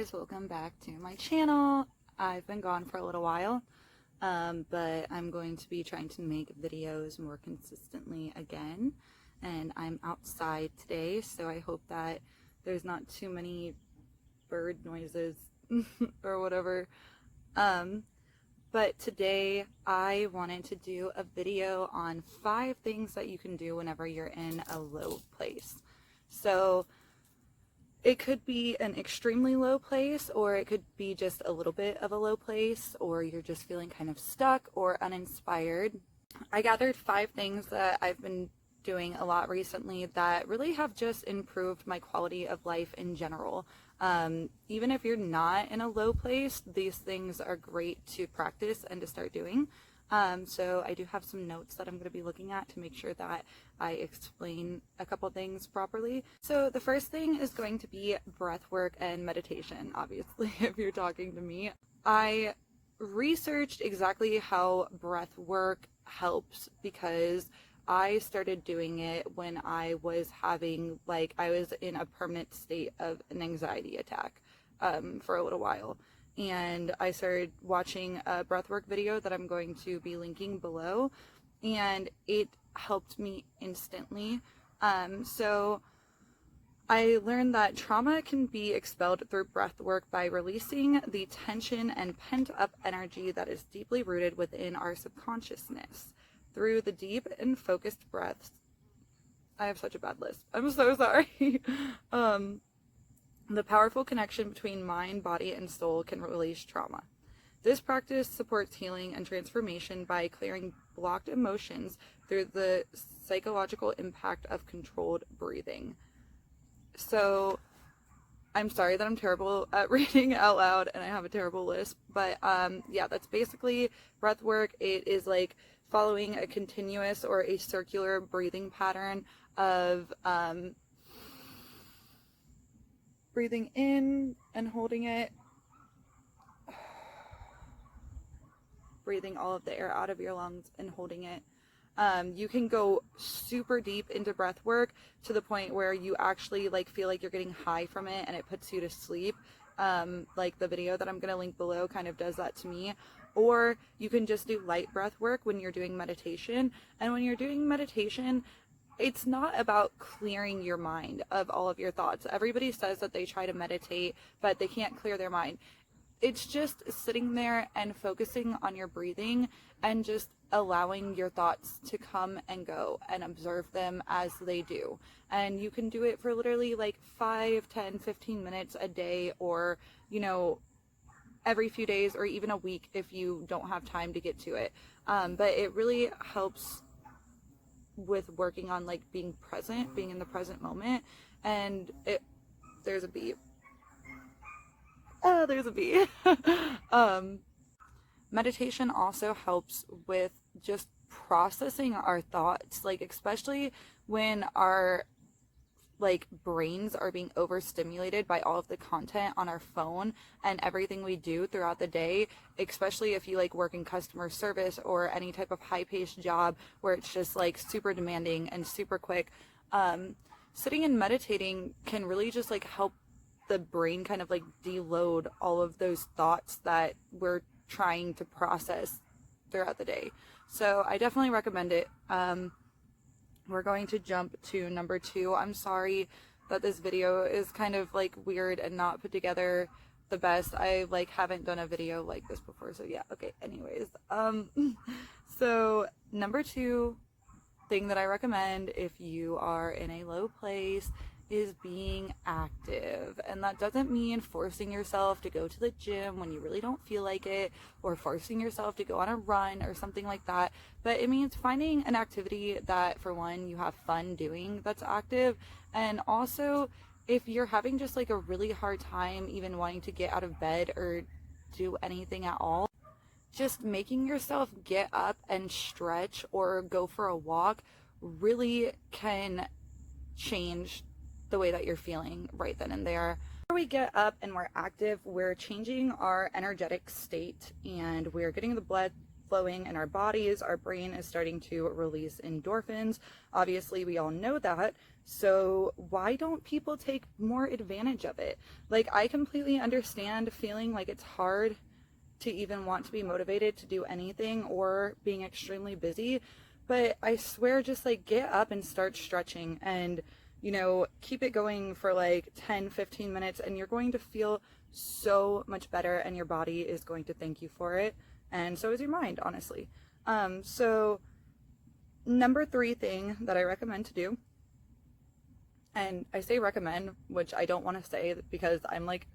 guys, welcome back to my channel. I've been gone for a little while, but I'm going to be trying to make videos more consistently again, and I'm outside today, so I hope that there's not too many bird noises or whatever. But today I wanted to do a video on 5 things that you can do whenever you're in a low place. So it could be an extremely low place, or it could be just a little bit of a low place, or you're just feeling kind of stuck or uninspired. I gathered 5 things that I've been doing a lot recently that really have just improved my quality of life in general. Even if you're not in a low place, these things are great to practice and to start doing. So I do have some notes that I'm going to be looking at to make sure that I explain a couple things properly. So the first thing is going to be breath work and meditation, obviously, if you're talking to me. I researched exactly how breath work helps because I started doing it when I was having, I was in a permanent state of an anxiety attack for a little while. And I started watching a breathwork video that I'm going to be linking below, and it helped me instantly. So I learned that trauma can be expelled through breathwork by releasing the tension and pent-up energy that is deeply rooted within our subconsciousness. Through the deep and focused breaths, I have such a bad lisp. I'm so sorry. The powerful connection between mind, body, and soul can release trauma. This practice supports healing and transformation by clearing blocked emotions through the psychological impact of controlled breathing. So, I'm sorry that I'm terrible at reading out loud and I have a terrible lisp, but yeah, that's basically breath work. It is like following a continuous or a circular breathing pattern of breathing in and holding it, breathing all of the air out of your lungs and holding it. You can go super deep into breath work to the point where you actually feel like you're getting high from it and it puts you to sleep. Like the video that I'm going to link below kind of does that to me. Or you can just do light breath work when you're doing meditation. And when you're doing meditation, it's not about clearing your mind of all of your thoughts. Everybody says that they try to meditate, but they can't clear their mind. It's just sitting there and focusing on your breathing and just allowing your thoughts to come and go and observe them as they do. And you can do it for literally 5, 10, 15 minutes a day, or, every few days, or even a week if you don't have time to get to it. But it really helps with working on being present, being in the present moment. And there's a bee. Oh, there's a bee. Meditation also helps with just processing our thoughts, especially when our brains are being overstimulated by all of the content on our phone and everything we do throughout the day, especially if you work in customer service or any type of high-paced job where it's just super demanding and super quick. Sitting and meditating can really just help the brain kind of deload all of those thoughts that we're trying to process throughout the day. So I definitely recommend it. We're going to jump to number 2. I'm sorry that this video is kind of weird and not put together the best. I haven't done a video like this before, so yeah, okay, anyways. So number 2 thing that I recommend if you are in a low place is being active. And that doesn't mean forcing yourself to go to the gym when you really don't feel like it, or forcing yourself to go on a run or something like that. But it means finding an activity that, for one, you have fun doing that's active. And also, if you're having just a really hard time even wanting to get out of bed or do anything at all, just making yourself get up and stretch or go for a walk really can change the way that you're feeling right then and there. When we get up and we're active, we're changing our energetic state and we're getting the blood flowing in our bodies. Our brain is starting to release endorphins. Obviously, we all know that. So why don't people take more advantage of it? Like, I completely understand feeling like it's hard to even want to be motivated to do anything or being extremely busy. But I swear, just like get up and start stretching and, you know, keep it going for like 10, 15 minutes and you're going to feel so much better and your body is going to thank you for it. And so is your mind, honestly. So number 3 thing that I recommend to do, and I say recommend, which I don't want to say because I'm like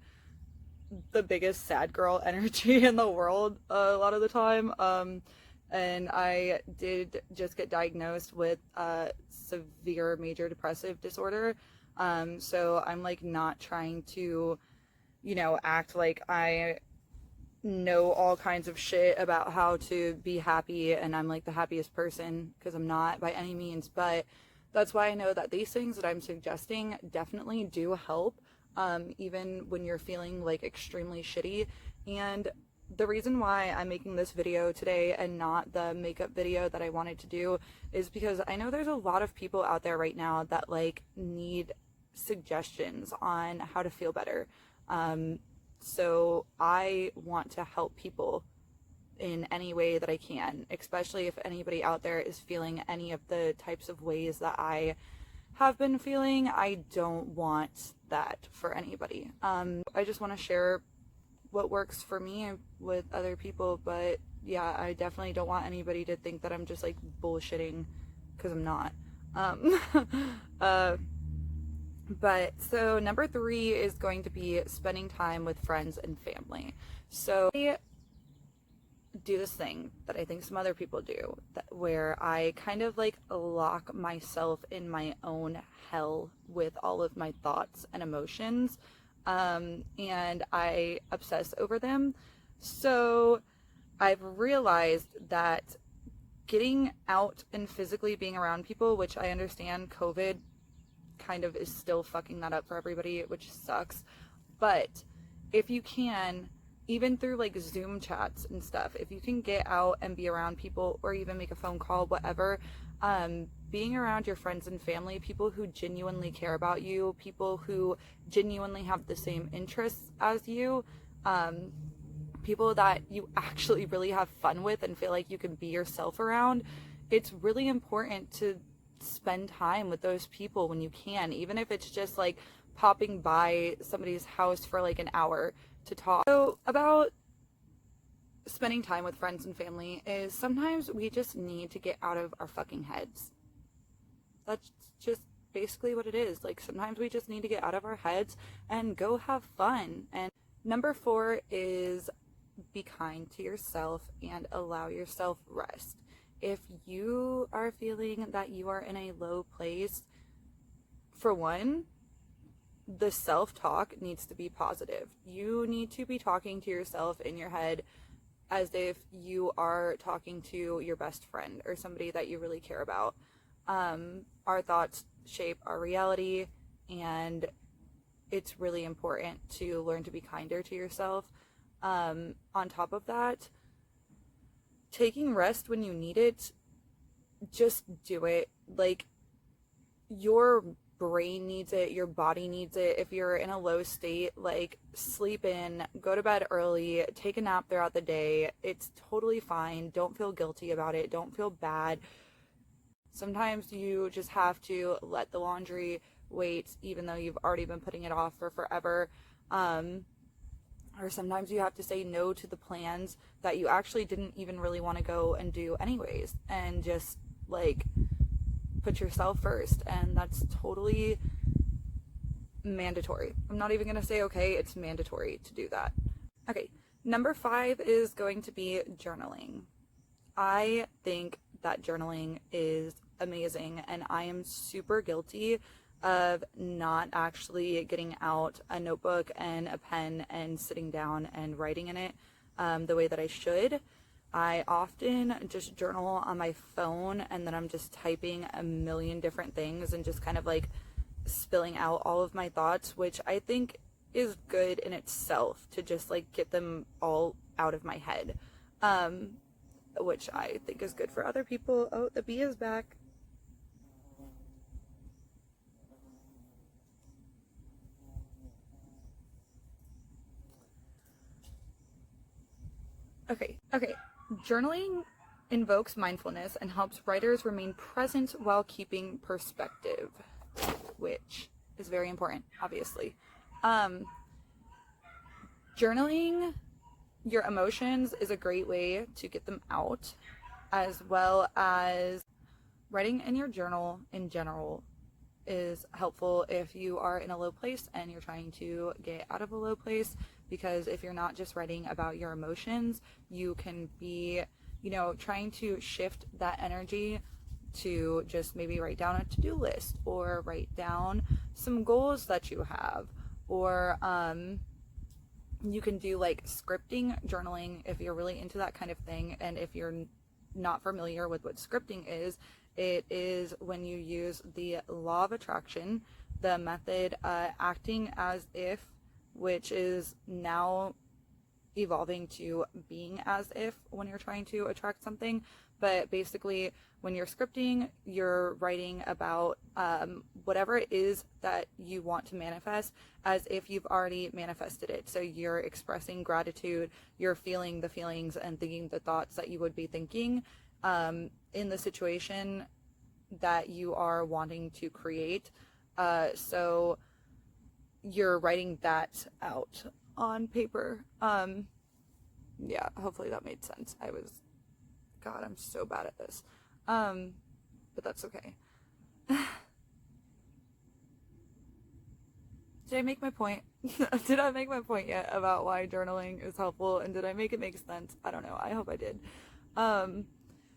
the biggest sad girl energy in the world a lot of the time. And I did just get diagnosed with severe major depressive disorder. So I'm like not trying to, you know, act like I know all kinds of shit about how to be happy and I'm like the happiest person, because I'm not by any means. But that's why I know that these things that I'm suggesting definitely do help, even when you're feeling like extremely shitty. And the reason why I'm making this video today and not the makeup video that I wanted to do is because I know there's a lot of people out there right now that like need suggestions on how to feel better. So I want to help people in any way that I can, especially if anybody out there is feeling any of the types of ways that I have been feeling. I don't want that for anybody. I just want to share what works for me with other people, but yeah, I definitely don't want anybody to think that I'm just like bullshitting, because I'm not. But so number 3 is going to be spending time with friends and family. So I do this thing that I think some other people do, where I kind of like lock myself in my own hell with all of my thoughts and emotions, and I obsess over them. So I've realized that getting out and physically being around people, which I understand COVID kind of is still fucking that up for everybody, which sucks. But if you can, even through like Zoom chats and stuff, if you can get out and be around people or even make a phone call, whatever, being around your friends and family, people who genuinely care about you, people who genuinely have the same interests as you, people that you actually really have fun with and feel like you can be yourself around, it's really important to spend time with those people when you can, even if it's just like popping by somebody's house for like an hour to talk. So about spending time with friends and family is sometimes we just need to get out of our fucking heads. That's just basically what it is. Like sometimes we just need to get out of our heads and go have fun. And number 4 is be kind to yourself and allow yourself rest. If you are feeling that you are in a low place, for one, the self-talk needs to be positive. You need to be talking to yourself in your head as if you are talking to your best friend or somebody that you really care about. Our thoughts shape our reality, and it's really important to learn to be kinder to yourself. On top of that, taking rest when you need it, just do it. Like, your brain needs it, your body needs it. If you're in a low state, like, sleep in, go to bed early, take a nap throughout the day. It's totally fine. Don't feel guilty about it. Don't feel bad. Sometimes you just have to let the laundry wait, even though you've already been putting it off for forever. Or sometimes you have to say no to the plans that you actually didn't even really want to go and do anyways, and just like put yourself first. And that's totally mandatory. I'm not even going to say okay, it's mandatory to do that. Okay, number 5 is going to be journaling. I think that journaling is amazing, and I am super guilty of not actually getting out a notebook and a pen and sitting down and writing in it the way that I should. I often just journal on my phone, and then I'm just typing a million different things and just kind of like spilling out all of my thoughts, which I think is good in itself to just like get them all out of my head. which I think is good for other people. Oh, the bee is back. Okay. Journaling invokes mindfulness and helps writers remain present while keeping perspective, which is very important, obviously. Journaling your emotions is a great way to get them out, as well as writing in your journal in general is helpful if you are in a low place and you're trying to get out of a low place, because if you're not just writing about your emotions, you can be, trying to shift that energy to just maybe write down a to-do list or write down some goals that you have, or you can do like scripting journaling if you're really into that kind of thing. And if you're not familiar with what scripting is, it is when you use the law of attraction, the method acting as if, which is now evolving to being as if when you're trying to attract something. But basically, when you're scripting, you're writing about whatever it is that you want to manifest as if you've already manifested it. So you're expressing gratitude, you're feeling the feelings and thinking the thoughts that you would be thinking in the situation that you are wanting to create. So you're writing that out on paper. Yeah, hopefully that made sense. God, I'm so bad at this. But that's okay. Did I make my point? Did I make my point yet about why journaling is helpful, and did I make it make sense? I don't know. I hope I did.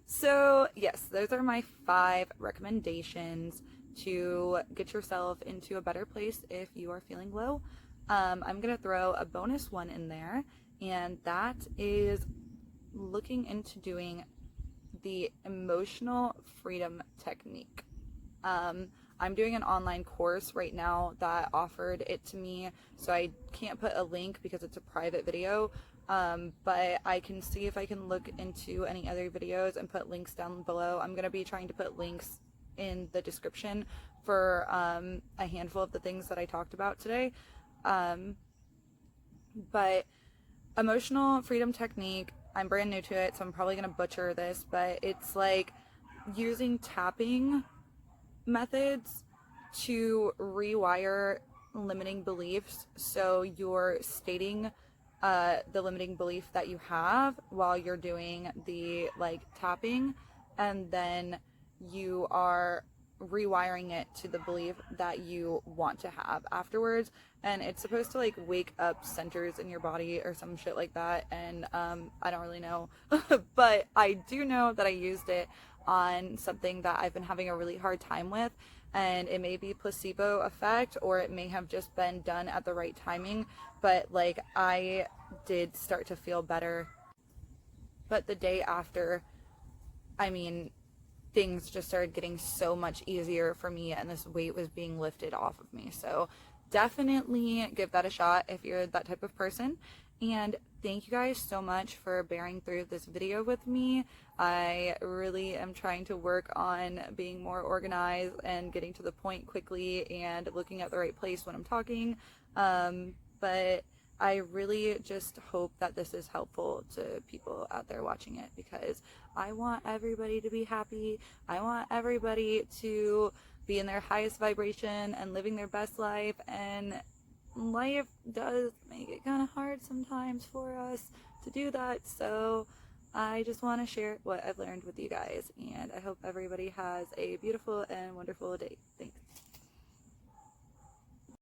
So yes, those are my 5 recommendations to get yourself into a better place if you are feeling low. I'm going to throw a bonus one in there, and that is looking into doing the emotional freedom technique. I'm doing an online course right now that offered it to me, so I can't put a link because it's a private video, but I can see if I can look into any other videos and put links down below. I'm going to be trying to put links in the description for a handful of the things that I talked about today. But emotional freedom technique, I'm brand new to it, so I'm probably going to butcher this, but it's like using tapping methods to rewire limiting beliefs. So you're stating the limiting belief that you have while you're doing the like tapping, and then you are rewiring it to the belief that you want to have afterwards. And it's supposed to like wake up centers in your body or some shit like that. And I don't really know, but I do know that I used it on something that I've been having a really hard time with, and it may be placebo effect, or it may have just been done at the right timing, but like I did start to feel better. But the day after, I mean, things just started getting so much easier for me, and this weight was being lifted off of me. So definitely give that a shot if you're that type of person. And thank you guys so much for bearing through this video with me. I really am trying to work on being more organized and getting to the point quickly and looking at the right place when I'm talking. But I really just hope that this is helpful to people out there watching it, because I want everybody to be happy. I want everybody to be in their highest vibration and living their best life, and life does make it kind of hard sometimes for us to do that. So I just want to share what I've learned with you guys, and I hope everybody has a beautiful and wonderful day. Thanks.